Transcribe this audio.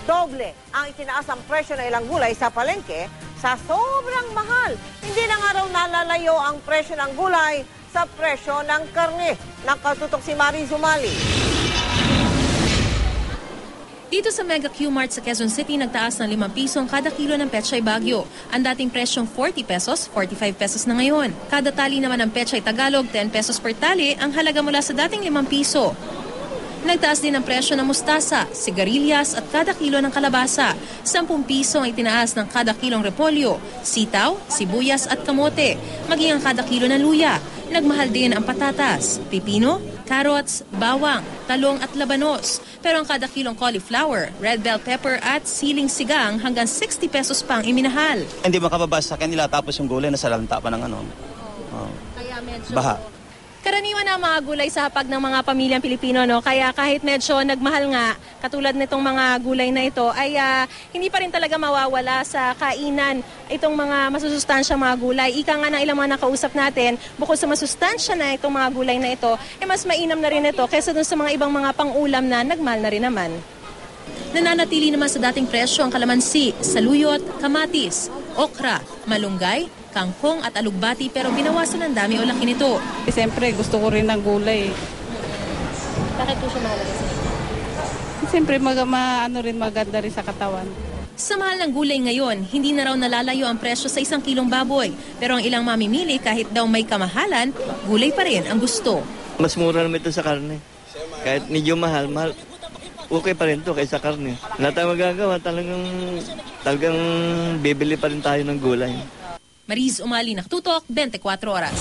Doble ang itinaas ang presyo ng ilang gulay sa palengke sa sobrang mahal. Hindi na nga raw nalalayo ang presyo ng gulay sa presyo ng karne. Nakatutok si Marie Zumali. Dito sa Mega Q-Mart sa Quezon City, nagtaas ng 5 piso ang kada kilo ng pechay Baguio. Ang dating presyong 40 pesos, 45 pesos na ngayon. Kada tali naman ng pechay Tagalog, 10 pesos per tali, ang halaga mula sa dating 5 piso. Nagtaas din ang presyo ng mustasa, sigarilyas at kada kilo ng kalabasa. 10 piso ang itinaas ng kada kilong repolyo, sitaw, sibuyas at kamote, maging ang kada kilo ng luya. Nagmahal din ang patatas, pipino, carrots, bawang, talong at labanos. Pero ang kada kilong cauliflower, red bell pepper at siling sigang hanggang 60 pesos pang iminahal. Hindi makababa sa kanila tapos yung gulay nasa lanta pa ng Kaya medyo baha. karaniwan na mga gulay sa hapag ng mga pamilyang Pilipino, no? Kaya kahit medyo nagmahal nga, katulad nitong mga gulay na ito, ay hindi pa rin talaga mawawala sa kainan itong mga masusustansyang mga gulay. Ika nga ng ilang mga nakausap natin, bukod sa masustansya na itong mga gulay na ito, mas mainam na rin ito kaysa dun sa mga ibang mga pang-ulam na nagmahal na rin naman. Nananatili naman sa dating presyo ang kalamansi, saluyot, kamatis, okra, malunggay, kangkong at alugbati pero binawasan ang dami o laki nito. Siyempre gusto ko rin ng gulay. Bakit po siya mahalaga? Siyempre maganda rin sa katawan. Sa mahal ng gulay ngayon, hindi na raw nalalayo ang presyo sa 1 kilong baboy. Pero ang ilang mamimili kahit daw may kamahalan, gulay pa rin ang gusto. Mas mura naman ito sa karne. Kahit medyo mahal, okay pa rin ito kaysa karne. Wala tayong magagawa, talagang bibili pa rin tayo ng gulay. Mariz Umali, Nakatutok, 24 Oras.